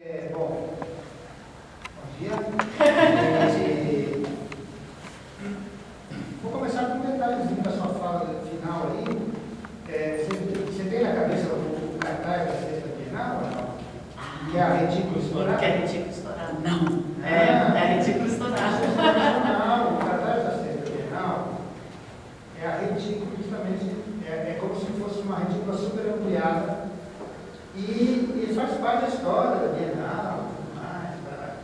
Bom dia. Vou começar com um detalhezinho da sua fala final aí. Você tem na cabeça o cartaz da sexta Bienal ou não? Que é a retícula estourada? Que é a retícula estourada. Não. É a retícula estourada. Não, o cartaz da sexta Bienal é a retícula, justamente, é como se fosse uma retícula super ampliada. E faz parte da história da Bienal, tudo mais. Tá?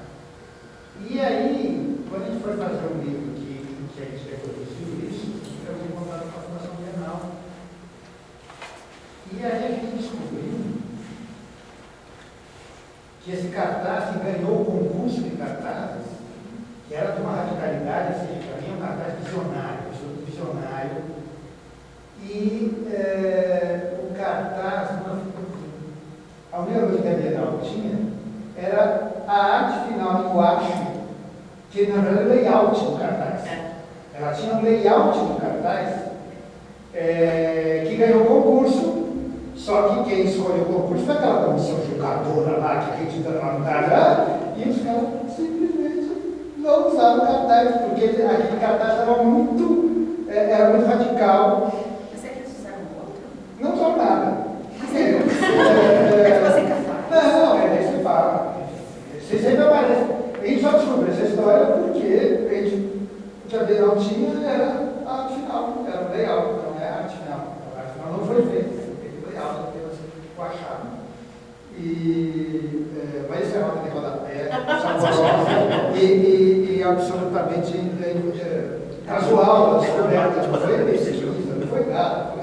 E aí, quando a gente foi fazer um livro que a gente reproduziu isso, eu fui contato com a Fundação Bienal. E aí a gente descobriu que esse cartaz que ganhou o concurso de cartazes, que era de uma radicalidade, assim, para mim é um cartaz visionário, eu sou visionário, e o cartaz, a única coisa que a Bienal tinha era a arte final em guache, que na verdade é o layout do cartaz. Ela tinha um layout do cartaz que ganhou o concurso, só que quem escolheu o concurso foi aquela comissão jogadora lá, que acredita lá no cartaz, e os caras simplesmente não usaram o cartaz, porque aquele cartaz era muito radical. Mas eles usaram outro? Não usaram nada. Não, é isso que fala. Você sempre aparece. A gente só descobriu essa história porque o que a Bienal tinha era a arte final, era o layout, não é a arte final. A arte final não foi feita, foi o layout apenas o achado. Mas isso é uma de rodapé, saborosa e absolutamente casual, descoberta. Não foi pesquisa, não foi nada.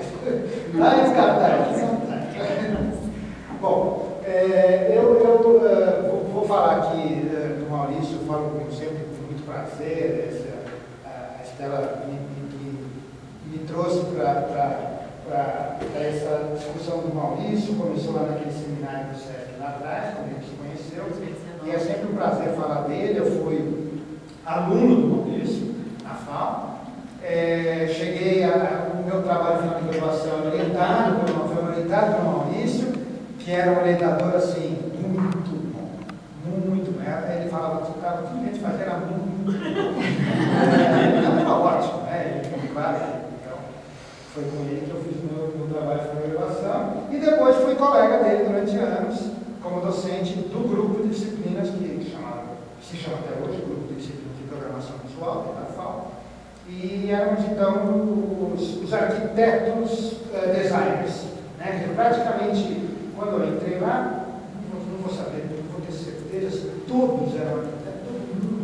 Lá em cartaz. Bom, eu vou falar aqui do Maurício, eu falo como sempre com muito prazer. A Estela me trouxe para essa discussão do Maurício, começou lá naquele seminário do SESC lá atrás, quando a gente se conheceu, e é sempre um prazer falar dele. Eu fui aluno do Maurício na FAO. Cheguei o meu trabalho final de graduação orientado pelo Maurício, que era um orientador assim, muito bom. Ele falava tudo que a gente fazia era muito bom. Era ótimo, né? Claro, então, foi com ele que eu fiz o meu trabalho final de graduação, e depois fui colega dele durante anos, como docente do grupo de disciplinas que se chama até hoje, Grupo de Disciplinas de Programação Visual, da FAO. E éramos então os arquitetos designers, né? Que praticamente, quando eu entrei lá, não vou saber, não vou ter certeza se todos eram arquitetos, todo mundo.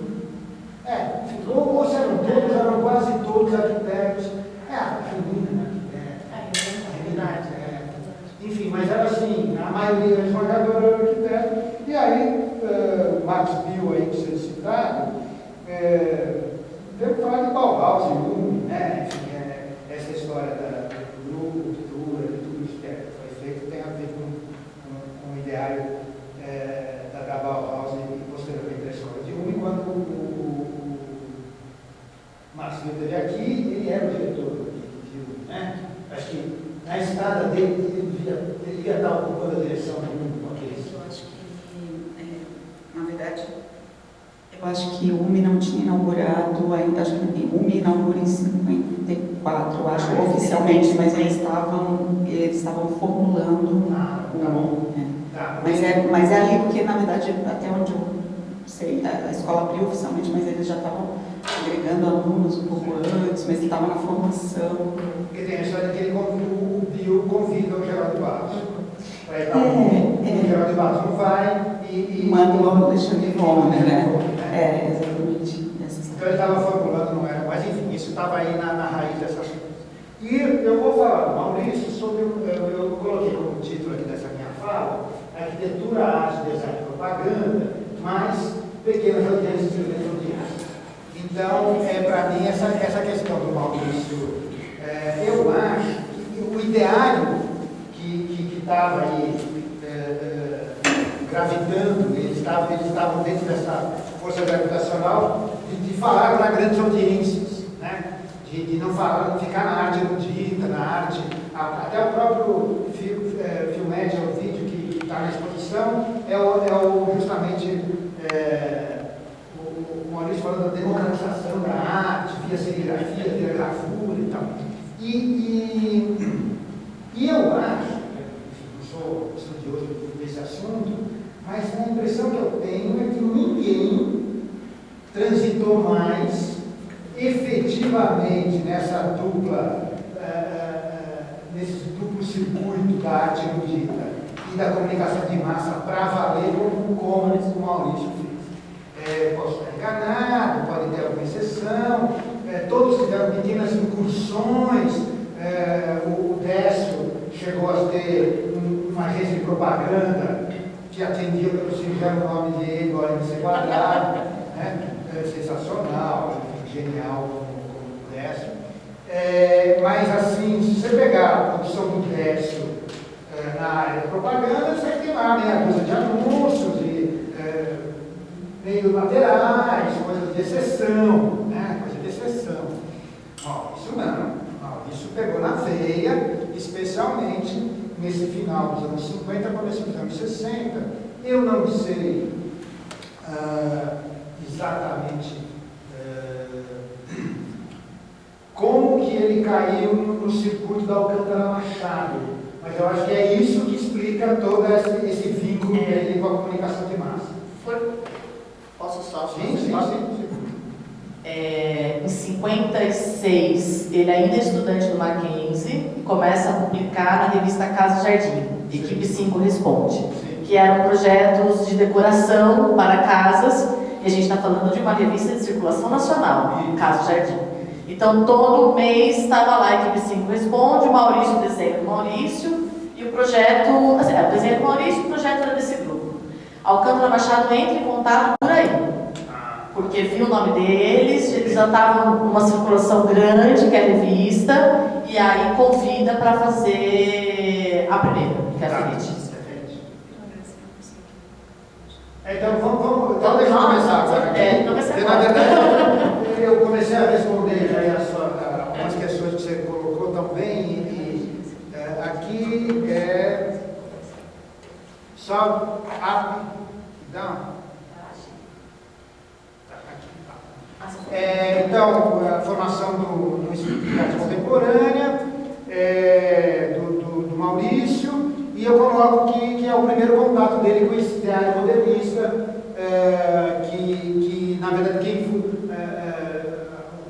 Ou se eram todos, eram quase todos arquitetos. A Renina, arquiteta. Enfim, mas era assim, a maioria esmagadora era arquiteto. E aí, o Max Bill aí que vocês citaram, temos que falar de Bauhaus e Lume, né? Enfim, essa história do grupo, cultura, de tudo isso que foi feito, tem a ver com o ideário da Bauhaus e posteriormente da escola de Lume. Quando o Márcio esteve aqui, ele era o diretor de Lume, né? Acho que na estada dele, ele devia estar ocupando a direção do Lume com aqueles. eu acho que, na verdade, eu acho que o UME não tinha inaugurado ainda, acho que o UME inaugura em 54, eu acho, oficialmente, mas eles estavam formulando Tá bom. Tá. Mas é ali porque, na verdade, até onde eu sei, a escola abriu oficialmente, mas eles já estavam agregando alunos um pouco antes, mas ele estava na formação. Porque tem a história que o Bill convida o Geraldo Barros para ir para o Geraldo Barros não vai e manda o Alexandre Vonner, né? Exatamente. Então ele estava formulando, não era, mas enfim, isso estava aí na raiz dessa assunto. E eu vou falar, Maurício, sobre, eu coloquei como título aqui dessa minha fala, Arquitetura, Arte, Design e Propaganda, mais pequenas audiências de audiências. Então, para mim, essa questão do Maurício, eu acho que o ideário que estava aí gravitando, eles estavam dentro dessa força gravitacional de falar para grandes audiências, né? De não ficar na arte erudita, na arte, até o próprio Filmed é um vídeo que está na exposição justamente o Maurício falando da democratização da arte, via serigrafia, via gravura e tal. E eu acho, enfim, não sou estudioso desse assunto, mas a impressão que eu tenho é que ninguém transitou mais efetivamente nesse duplo circuito da arte erudita e da comunicação de massa para valer como o Maurício fez. Posso estar enganado, pode ter alguma exceção, todos tiveram pequenas incursões, o Décio chegou a ter uma agência de propaganda que atendia pelo singelo nome de Igor de Quadrado, né? Sensacional, genial como o Décio. Mas assim, se você pegar a produção do Décio na área da propaganda, você tem lá meia dúzia de anúncios e meio laterais, coisas de exceção, né? Coisa de exceção. Isso não. Isso pegou na veia, especialmente nesse final dos anos 50, começo dos anos 60. Eu não sei exatamente como que ele caiu no circuito da Alcântara Machado, mas eu acho que é isso que explica todo esse vínculo dele com a comunicação de massa. Posso só? Sim. Em 56, ele ainda é estudante do Mackenzie e começa a publicar na revista Casa Jardim, Equipe 5 Responde, que eram projetos de decoração para casas, e a gente está falando de uma revista de circulação nacional, Casa Jardim. Então, todo mês estava lá a Equipe 5 Responde, o Maurício, o desenho do Maurício, e o projeto, o desenho do Maurício, o projeto era desse grupo. Alcântara Machado entra em contato por aí, porque viu o nome deles, eles já estavam numa circulação grande, que é a revista, e aí convida para fazer a primeira, que é a Feliz. Então, deixa eu começar agora. Na verdade, eu comecei a responder algumas questões que você colocou também, e aqui só rapidão. Então, a formação do Instituto de Arte Contemporânea, do Maurício, e eu coloco que é o primeiro contato dele com esse ideário modernista, que na verdade,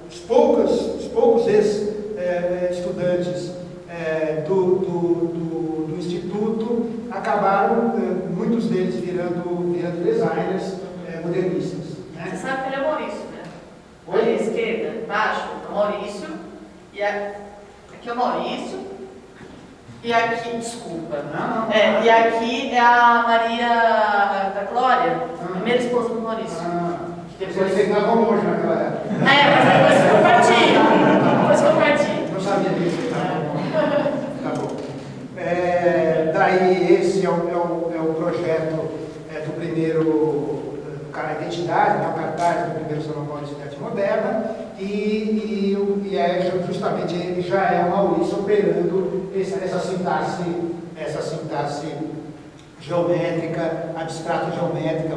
os poucos ex-estudantes do Instituto acabaram, muitos deles virando designers modernistas. Você sabe que ele é Maurício, né? Oi? À esquerda, embaixo, é o Maurício, e aqui é o Maurício, e aqui, desculpa, e aqui é a Maria da Glória, primeira esposa do Maurício. Depois você estava longe naquela época. Mas depois compartilho. Não sabia disso. Tá bom. Daí esse é o projeto do primeiro cara, a identidade, né, o cartaz do primeiro Salão Paulista de Arte Moderna, e justamente ele já é o Maurício operando essa sintaxe geométrica, abstrata geométrica,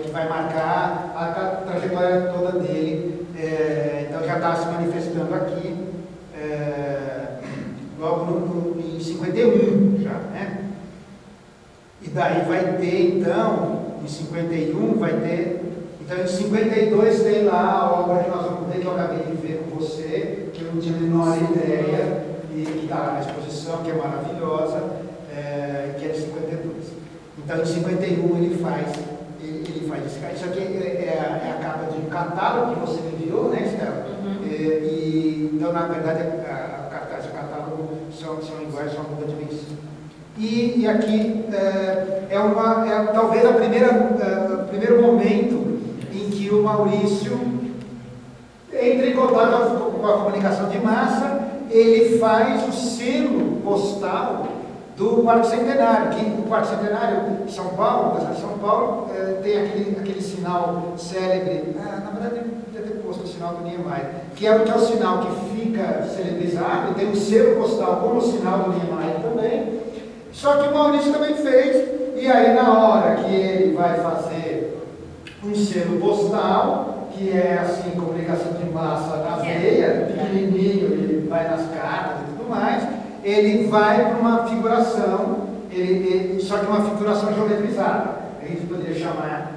que vai marcar a trajetória toda dele. Então já está se manifestando aqui logo em 51 já, né? E daí vai ter, então, em 51 vai ter, então em 52 tem lá a obra que nós vamos ver, que eu acabei de ver com você, que eu não tinha a menor ideia, e que está lá na exposição, que é maravilhosa, que é de 52. Então em 51 ele faz esse cara. Isso aqui é a capa de um catálogo que você me enviou, né, Estela? Então, na verdade, a cartaz e o catálogo são iguais, só muda de dimensão. E aqui talvez o primeiro momento em que o Maurício entra em contato com a comunicação de massa. Ele faz o selo postal do Quarto Centenário, que o Quarto Centenário de São Paulo, da cidade de São Paulo, tem aquele sinal célebre, na verdade deve ter posto o sinal do Niemeyer, que é o sinal que fica celebrizado, tem um selo postal como o sinal do Niemeyer também. Só que o Maurício também fez, e aí na hora que ele vai fazer um selo postal, que é assim, comunicação de massa na veia, pequenininho, ele vai nas cartas e tudo mais, ele vai para uma figuração, só que uma figuração geometrizada. A gente poderia chamar,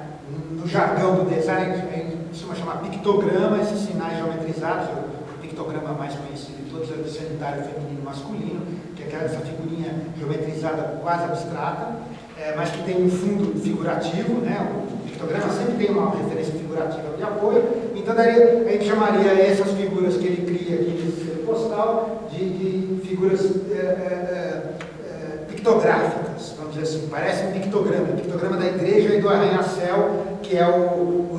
no jargão do design, a gente costuma chamar pictograma, esses sinais geometrizados, o pictograma mais conhecido de todos é do sanitário feminino e masculino, que é essa figurinha geometrizada quase abstrata, mas que tem um fundo figurativo, né? O pictograma sempre tem uma referência figurativa de apoio, então daí a gente chamaria essas figuras que ele cria aqui nesse selo postal de figuras pictográficas, vamos dizer assim, parece um pictograma da igreja e do arranha-céu, que é o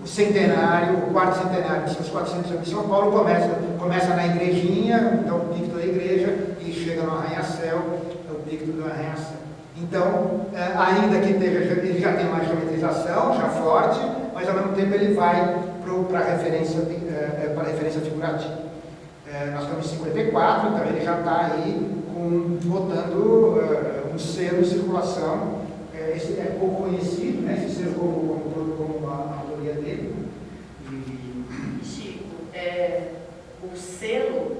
centenário, o quarto centenário de seus 400 anos de São Paulo, começa na igrejinha, então o picto da igreja, e chega no arranha-céu, o picto do arranha-céu. Então, ainda que ele já tem uma geometrização, já forte, mas ao mesmo tempo ele vai para a referência figurativa. Nós estamos em 54, então ele já está aí botando um selo em circulação. Esse é pouco conhecido, né? Esse selo como a autoria dele. Chico, o selo,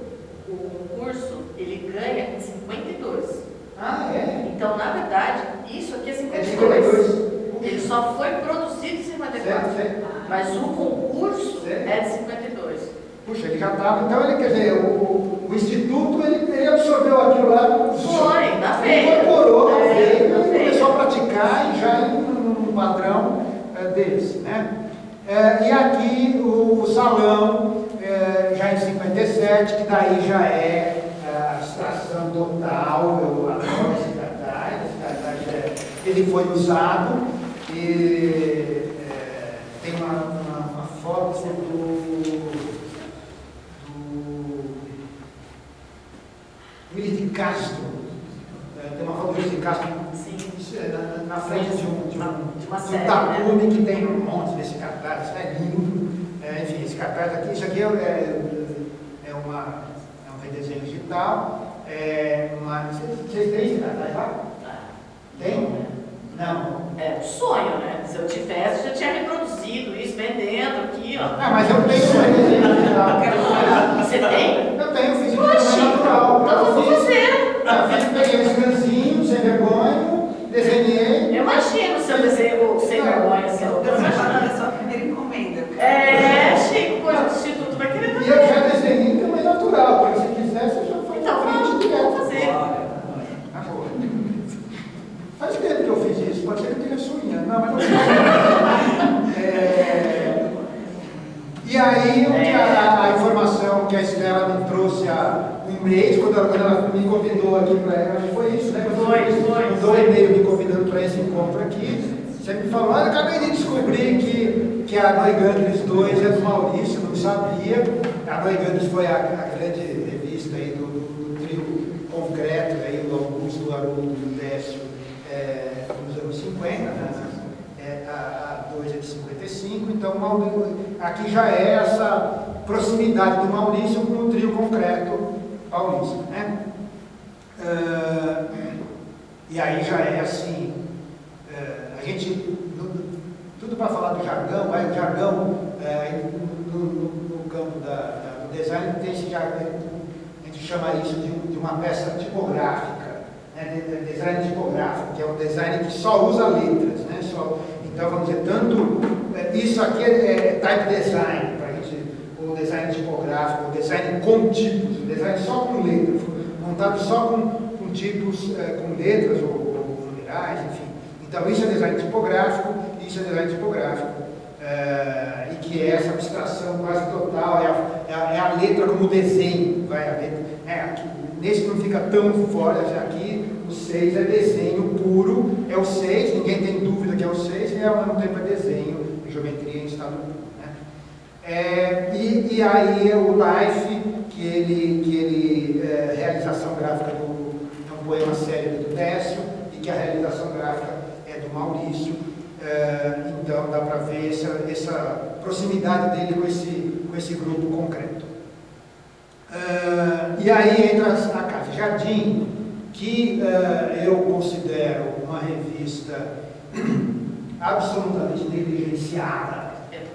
o concurso, ele ganha em 52. Ah, é? Então, na verdade, isso aqui é 52. É 52. Ele só foi produzido em 54. Certo. Mas o concurso é de 52. Puxa, ele já estava. Então, ele, quer dizer, o Instituto, ele absorveu aquilo lá. Foi, na veia. Incorporou na veia, na veia. começou a praticar e já no padrão deles, né? E aqui o salão, já em 57, que daí já é a abstração total. Eu adoro esse cartaz ele foi usado e tem uma foto do Willis de Castro. Tem uma foto do Willis de Castro na frente de um tapume, né? Que tem um monte desse cartaz, isso é lindo. Enfim, esse cartaz aqui, isso aqui é um redesenho digital. Vocês têm esse cartaz lá? Tem? Não. É um sonho, né? Se eu tivesse, já tinha reproduzido isso, vendendo aqui, ó. Ah, mas eu tenho um redesenho digital. Você tem? Eu tenho, fiz isso natural. Então eu vou fazer. Peguei esse canzinho, sem vergonha, desenhei. Eu imagino seu desenho sem vergonha, assim. Eu estou falando da sua primeira encomenda. Chico, coisa do Instituto vai querer também. E eu já desenhei também natural, porque se quiser, você já faz Então, vamos fazer. Faz tempo que eu fiz isso, pode ser que eu tenha sonhando. Não, mas não fiz. E aí, a informação que a Estela me trouxe há um mês, quando ela me convidou aqui para ela, foi isso, né? Foi. Mandou um e-mail me convidando para esse encontro aqui. Você me falou, eu acabei de descobrir que a Noigandres 2 é do Maurício, não sabia. A Noigandres foi a grande revista aí do trio concreto, aí, o Augusto, o Haroldo e o Décio, nos anos 50, né? A 2 é de 55, então aqui já é essa proximidade do Maurício com o trio concreto paulista, né? E aí já é assim, a gente, tudo para falar do jargão, o jargão no campo do design tem esse jargão, a gente chama isso de uma peça tipográfica, né? Design tipográfico, que é um design que só usa letras, né? Então, vamos dizer, isso aqui é type design, o design tipográfico, o design com tipos, o design só com letras, montado só com tipos, com letras ou numerais, enfim. Então, isso é design tipográfico, e que é essa abstração quase total, é a letra como desenho, aqui, nesse não fica tão fora, aqui o 6 é desenho puro, é o 6, ninguém tem dúvida que é o 6, e ao mesmo tempo é desenho, geometria em estado puro, né? E aí o Life, que ele realização gráfica é um poema célebre do Décio, e que a realização gráfica é do Maurício, então dá para ver essa proximidade dele com esse grupo concreto. E aí entra a Casa Jardim, que eu considero uma revista absolutamente negligenciada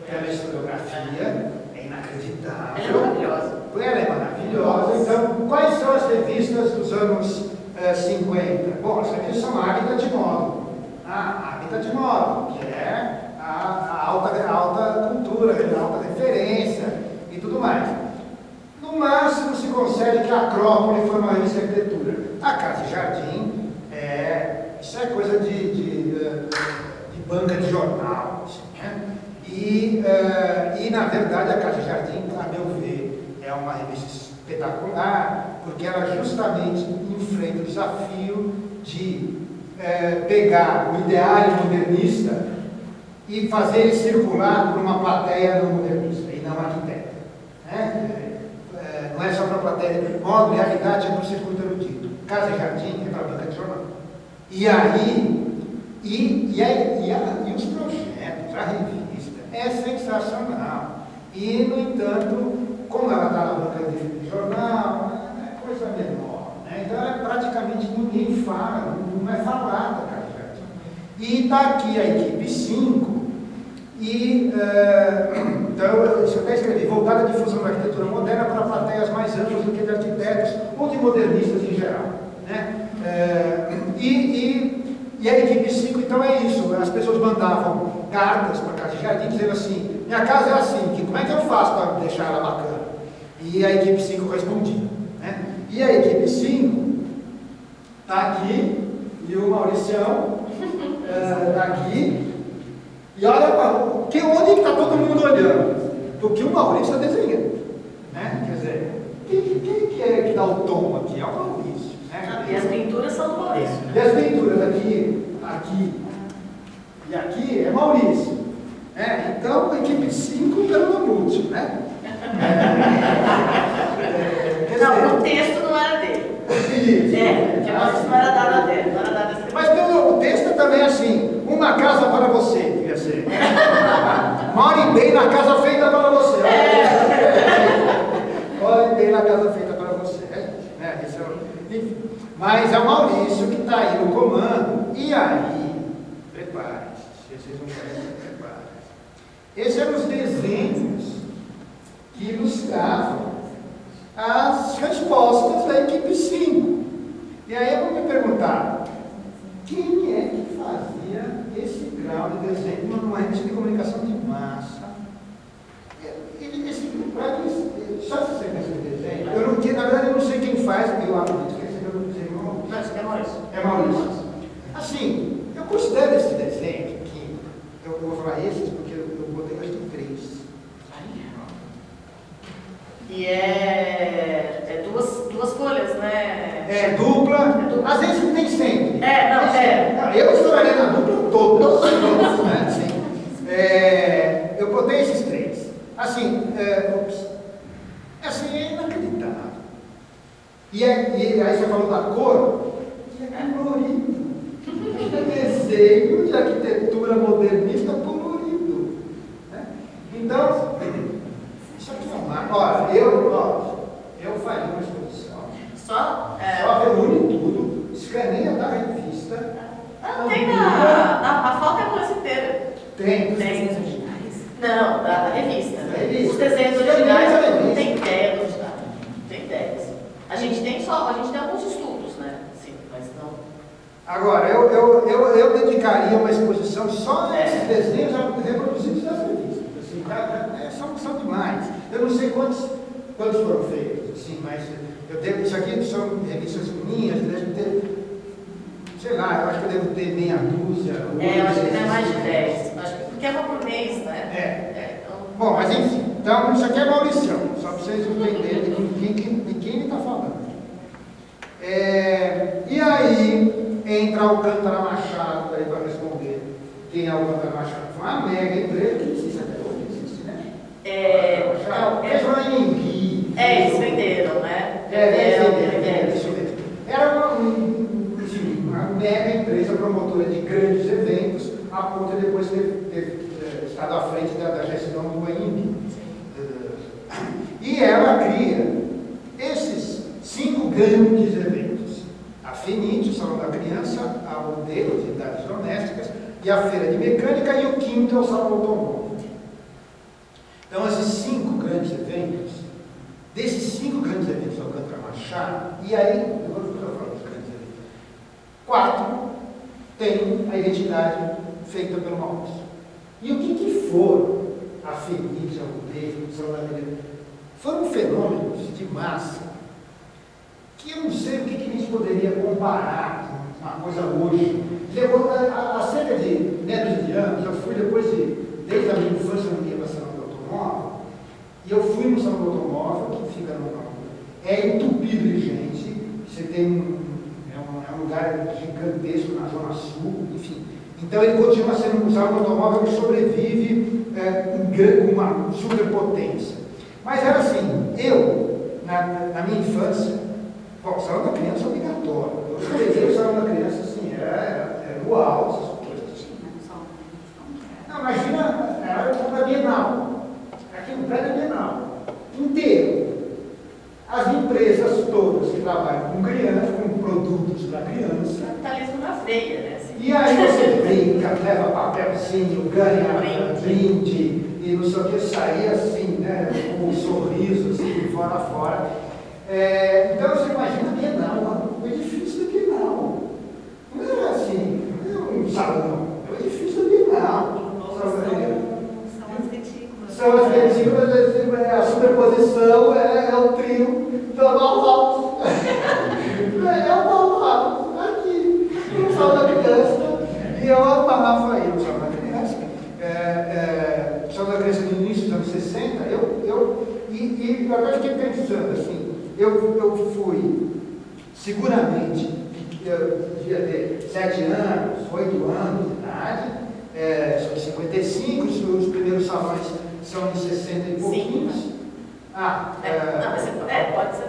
pela historiografia, é inacreditável. Ela é maravilhosa. Ela é maravilhosa. Então, quais são as revistas dos anos 50? Bom, as revistas são Habitat de Modo. Habitat de Modo, que é a alta cultura, a alta referência e tudo mais. No máximo se consegue que a Acrópole foi uma revista de arquitetura. A Casa e Jardim, isso é coisa de banca de jornal, assim, né? E na verdade a Casa e Jardim, a meu ver, é uma revista espetacular, porque ela justamente enfrenta o desafio de pegar o ideário modernista e fazer ele circular por uma plateia não modernista e não arquiteta, né? Não é só para a plateia de modo e realidade, é para o circuito erudito. Casa e Jardim é para a banca de jornal. E aí, os projetos, a revista, é sensacional. E, no entanto, como ela está na banca de jornal, é coisa menor, né? Então, praticamente ninguém fala, não é falada, Casa e Jardim. E está aqui a equipe 5, então, isso eu até escrevi, voltada à difusão da arquitetura moderna para plateias mais amplas do que de arquitetos ou de modernistas em geral, né? E a equipe 5, então, é isso. As pessoas mandavam cartas para a Casa e Jardim dizendo assim: minha casa é assim, como é que eu faço para deixar ela bacana? E a equipe 5 respondia, né? E a equipe 5 está aqui, e o Mauricião está aqui. E olha, onde está todo mundo olhando? Porque o Maurício está desenhando, né? Quer dizer, quem é que dá o tom aqui? É o Maurício, né? E as pinturas são do Maurício. E as pinturas aqui e aqui é Maurício. Então, a equipe 5 pelo Mamute, né? Não, o texto não era dele. Isso. Maurício não era dado a dele, não era dado a esse. Mas o texto também é assim: uma casa para você, devia ser. More bem na casa feita para você. More bem na casa feita para você. Mas é o Maurício que está aí no comando. E aí, prepare-se, vocês vão fazer, prepare-se. Esses eram os desenhos que ilustravam as respostas da equipe 5. E aí eu vou me perguntar: quem é que fazia esse grau de desenho numa revista de comunicação de massa? Só essa sequência de desenho, na verdade eu não sei quem faz, eu acredito que esse é o desenho. É Maurício. É Maurício. Assim, eu considero esse desenho aqui, eu vou falar esses porque eu botei mais de 3. E é duas folhas, né? É dupla, às vezes nem sempre. Eu estouraria na dupla todos, né? Assim, eu botei esses 3. Assim, é inacreditável. E aí você falou da cor, e é colorido. É desenho de arquitetura modernista colorido, né? Então, isso aqui é uma... Olha, eu faria uma exposição. Só Reúne tudo, escaneia da revista. Tem a foto é a coisa inteira. Tem. Desenhos originais? Não, da revista. Revista. Os desenhos originais Da revista. não tem ideia do original. Não tem ideias. A gente tem alguns estudos, né? Sim, mas não. Agora, eu dedicaria uma exposição só a esses desenhos reproduzidos das revistas. Assim, são demais. Eu não sei quantos foram feitos, assim, mas isso aqui são revistas minhas, deve ter, sei lá, eu acho que eu devo ter meia dúzia. Eu acho que não é mais de 10. Acho que porque é uma por mês, né? Então... Bom, mas enfim, então isso aqui é Mauricião, só para vocês entenderem de quem ele está falando. E aí entra Alcântara Machado aí para responder. Quem é Alcântara Machado? Foi uma mega empresa que existe até hoje, existe, né? Fez uma Anhembi. Eles venderam, né? Venderam, isso mesmo. Era uma mega empresa promotora de grandes eventos, a ponto de depois ter estado à frente da gestão do Anhembi. E ela cria esses 5 grandes eventos. A FENIT, o Salão da Criança, a modelo de atividades domésticas, e a Feira de Mecânica, e o quinto é o Salão Automóvel. Então, esses 5 grandes eventos, desses 5 grandes eventos do Alcântara Machado, e aí, eu vou falar dos grandes eventos, 4 têm a identidade feita pelo Maurício. E o que foram a FENIT, a UDEF, o Salão da Criança? Foram fenômenos de massa que eu não sei o que a gente poderia comparar com uma coisa hoje. Levou há cerca de meia dúzia de anos, eu fui desde a minha infância, eu não ia para Salão do Automóvel, e eu fui no Salão do Automóvel, que fica é entupido de gente, você tem é um lugar gigantesco na Zona Sul, enfim. Então ele continua sendo um Salão do Automóvel que sobrevive com uma superpotência. Mas era assim, eu, na minha infância, o Salão da Criança é obrigatório. Eu escolhi o Salão da Criança, assim, era uau, essas coisas. Não, imagina, era da Bienal. Aqui no prédio da Bienal. Inteiro. As empresas todas que trabalham com criança, com produtos da criança. Capitalismo na veia, né? Assim. E aí você brinca, leva papelzinho, ganha brinde, e não sei o que, sair assim, né, com um sorriso, assim, fora a fora. Então você imagina a Bienal, o edifício da Bienal. Não é assim, não é um salão, é o edifício da Bienal. São as retículas. São as retículas, a superposição é o trio do Bauhaus. É o Bauhaus, aqui, no Salão da Criança. E eu amava aí o Salão da Criança. O Salão da Criança no início dos anos 60, eu até fiquei pensando assim, eu fui, seguramente, eu devia ter 7 anos, 8 anos de idade, sou de 55, os primeiros salões são de 60 e pouquinhos. Sim. Não, mas pode ser.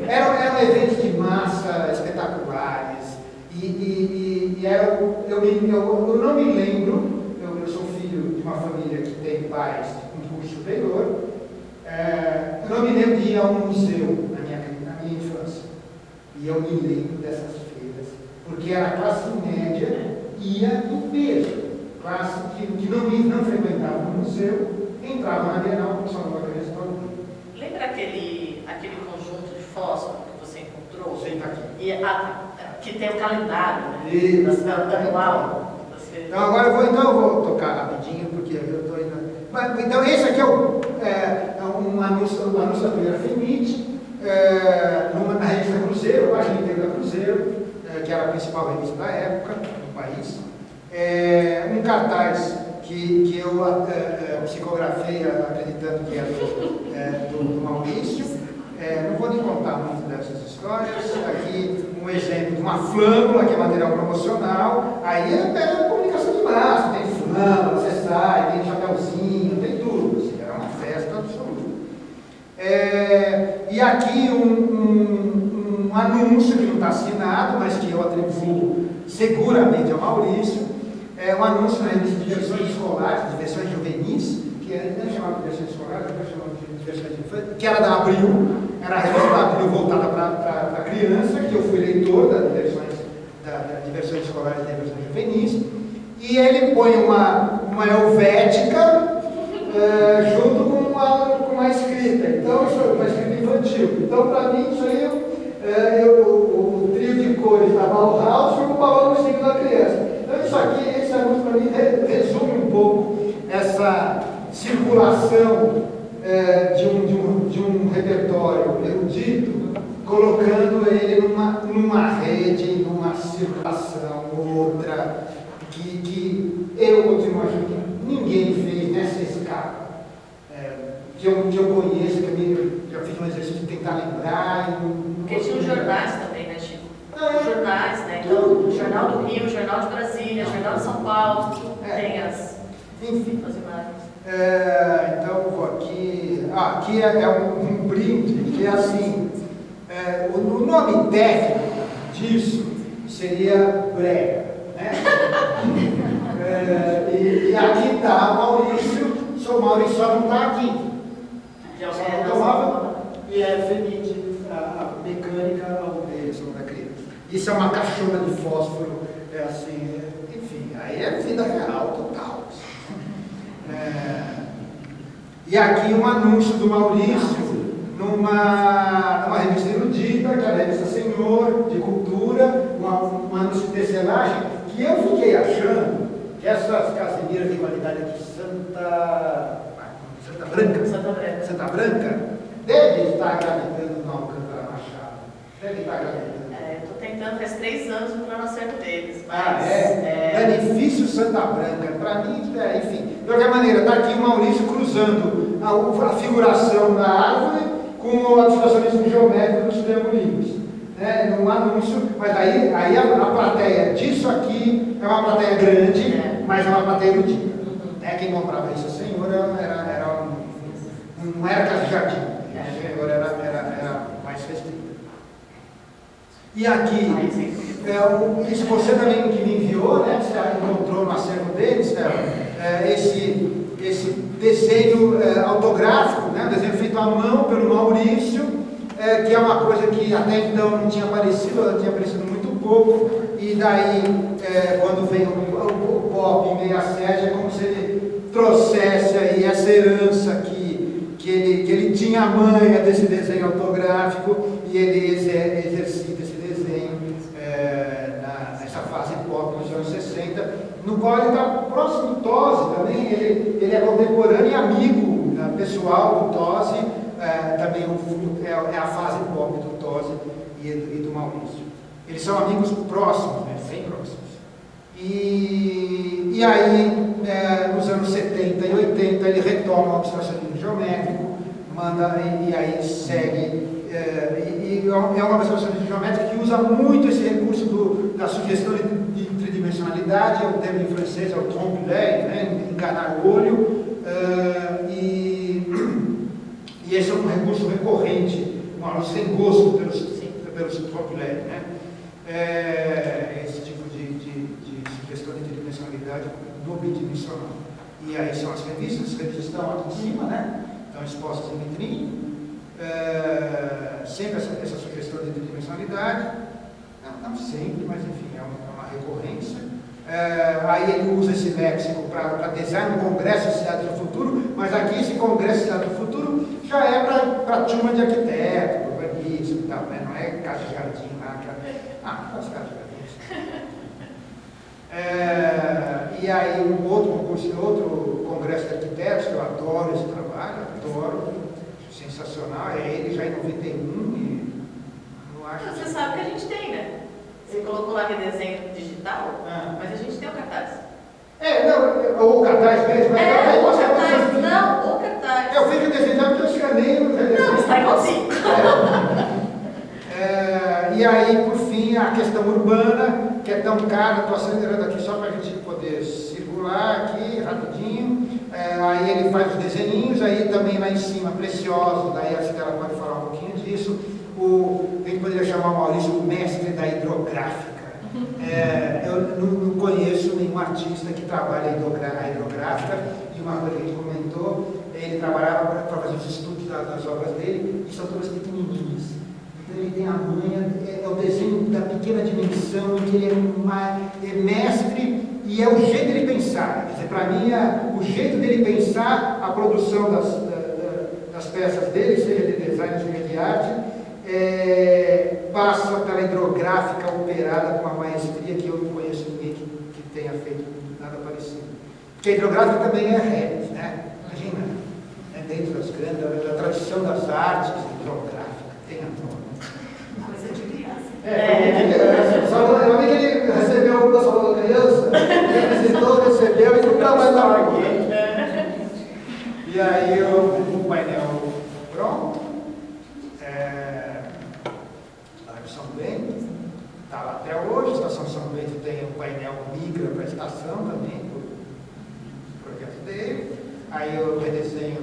Eram eventos de massa espetaculares, eu não me lembro, eu sou filho de uma família que tem pais com curso superior, eu não me lembro de ir a um museu na minha infância, e eu me lembro dessas feiras, porque era a classe média, ia em peso, classe que não frequentava o museu, entrava na Bienal com o Salão da Criança todo dia. Lembra aquele conjunto de fósforo que você encontrou? Sim, tá aqui. Que tem o calendário, né? Isso. Da anual. Então agora eu vou tocar rapidinho, porque eu estou indo. Então esse aqui é um anúncio da primeira FENIT, na revista Cruzeiro, a página inteira da Cruzeiro, que era a principal revista da época no país. Um cartaz que eu psicografei acreditando que era do Maurício. Não vou nem contar muito dessas histórias. Aqui um exemplo de uma flâmula, que é material promocional. Aí é comunicação de massa, tem flâmula, você sai, tem chapéuzinho, tem tudo. Assim, era uma festa absoluta. E aqui um anúncio que não está assinado, mas que eu atribuo seguramente ao Maurício. Um anúncio na revista de versões escolares, de versões juvenis, que não é chamado de versões escolares, é chamado de versões de infância, que era da Abril, era a revista da Abril voltada para a criança, que eu fui leitor de versões escolares e de versões juvenis, e ele põe uma helvética junto com uma escrita, então isso é uma escrita infantil. Então, para mim, isso aí, o trio de cores da Bauhaus foi o balão do signo da criança. Então, isso aqui, esse anúncio para mim resume um pouco essa circulação de um repertório erudito, colocando ele numa rede, numa circulação, outra, que eu continuo achando que ninguém fez nessa escala. Que eu conheço, que eu fiz um exercício de tentar lembrar. Porque tinha os jornais também, né, Chico? Jornais, né? Então, o Jornal do Rio, o Jornal de Brasília, o Jornal de São Paulo, tem as imagens. Então, eu vou aqui. Aqui é um brinde, que é assim. O nome técnico disso seria brega, né? E aqui está Maurício, sou Maurício, só não está aqui. Que é o Salão Automóvel e é FENIT, a mecânica ao mesmo da criança. Isso é uma caixona de fósforo, assim, enfim, aí é vida real total. E aqui um anúncio do Maurício numa revista erudita, que é a revista Senhor, de Cultura, um anúncio de tecelagem, que eu fiquei achando que essas casemeiras de qualidade de Santa Branca deve estar gravitando no Alcântara Machado. Deve estar gravitando. Estou tentando, faz 3 anos o plano acerto deles. Benefício Santa Branca. Para mim, enfim. De qualquer maneira, está aqui o Maurício cruzando a figuração da árvore com o abstracionismo geométrico dos triangulinhos. Num anúncio, mas aí a plateia disso aqui é uma plateia grande, mas é uma plateia erudita. Quem comprava isso, o senhor, não era casa de jardim, o senhor era mais restrito. E aqui, isso você também que me enviou, né, você encontrou no acervo deles, esse desenho autográfico, né, desenho feito à mão pelo Maurício, que é uma coisa que até então não tinha aparecido, ela tinha aparecido muito pouco, e daí, quando vem o Pop em 67, é como se ele trouxesse aí essa herança que ele tinha a manha desse desenho autográfico, e ele exercita esse desenho nessa fase Pop dos anos 60, no qual ele está próximo do Tosi também, ele é contemporâneo e amigo pessoal do Tosi, também é a fase Pop do Tosi e do Maurício. Eles são amigos próximos, né? Bem próximos. E aí, nos anos 70 e 80, ele retoma o abstracionismo geométrico, e aí segue. É uma abstracionismo geométrico que usa muito esse recurso da sugestão de tridimensionalidade, é o termo em francês, é o trompe-l'œil, né? Enganar o olho, e esse é um recurso recorrente. Nós temos gosto pelos trompe-l'œil, né? Esse tipo de sugestão de tridimensionalidade no bidimensional. E aí são as revistas estão aqui em cima, né? Estão expostas em vitrine. Sempre essa sugestão de tridimensionalidade, não sempre, mas enfim, é uma recorrência. Aí ele usa esse léxico para design no Congresso Cidade do Futuro, mas aqui esse Congresso Cidade do Futuro já é para turma de arquiteto, urbanismo e tal, né? Não é casa de jardim lá, as casas de jardim. E aí outro Congresso de Arquitetos, que eu adoro esse trabalho, sensacional, é ele já em 91 e não acho. Você sabe que a gente tem, né? Você colocou lá redesenho digital, mas a gente tem o cartaz. O cartaz mesmo, o cartaz, não, o cartaz. Eu fiz o desenho porque eu escanei o redesenho. Não, está igualzinho. E aí, por fim, a questão urbana, que é tão cara, estou acelerando aqui só para a gente poder circular aqui rapidinho. Aí ele faz os desenhinhos, aí também lá em cima, Precioso, daí a Estela pode falar um pouquinho disso. A gente poderia chamar o Maurício o mestre da hidrográfica. Eu não conheço nenhum artista que trabalha a hidrográfica, e uma coisa que a gente comentou, ele trabalhava para fazer os estudos das obras dele, e são todas pequenininhas. Então ele tem a manha, é o desenho da pequena dimensão, em que ele é mestre, e é o jeito dele pensar. Quer dizer, para mim, o jeito dele pensar a produção das peças dele, seja de design, seja de arte, passa pela hidrográfica operada com uma maestria que eu não conheço ninguém que tenha feito nada parecido. Porque a hidrográfica também é Revit, né? Imagina, dentro das grandes, da tradição das artes, hidrográfica, tem a nome. Coisa de criança. Eu vi que ele recebeu o salão da criança, ele visitou, recebeu e nunca mais largou. E aí o painel pronto. São Bento, está lá até hoje. A Estação São Bento tem um painel migra para a estação também, do projeto dele. Aí o redesenho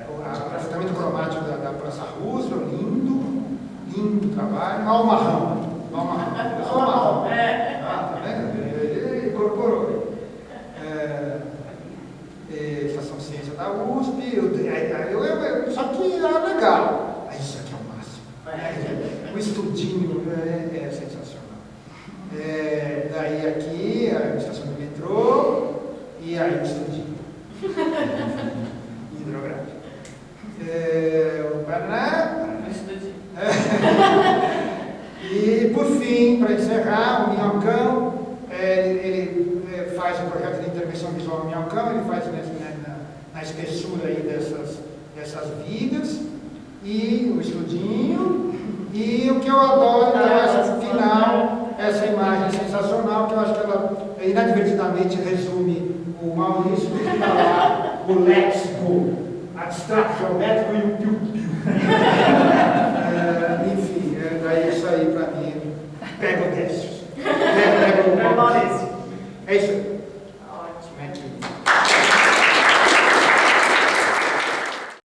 o tratamento cromático da Praça Roosevelt, lindo trabalho. Olha o marrão. Tá vendo? Ele incorporou. Estação Ciência da USP, só que era legal. Aí isso aqui é o máximo. estudinho, é sensacional. Daí aqui, a estação do metrô, e aí o estudinho. Hidrográfico. O Paraná. E, por fim, para encerrar, o Minhocão, ele faz o projeto de intervenção visual no Minhocão, ele faz na espessura aí dessas vigas, e o estudinho, e o que eu adoro, então, final, essa imagem sensacional, que eu acho que ela inadvertidamente resume o Maurício, que está lá, o léxico abstrato geométrico e o piu-piu.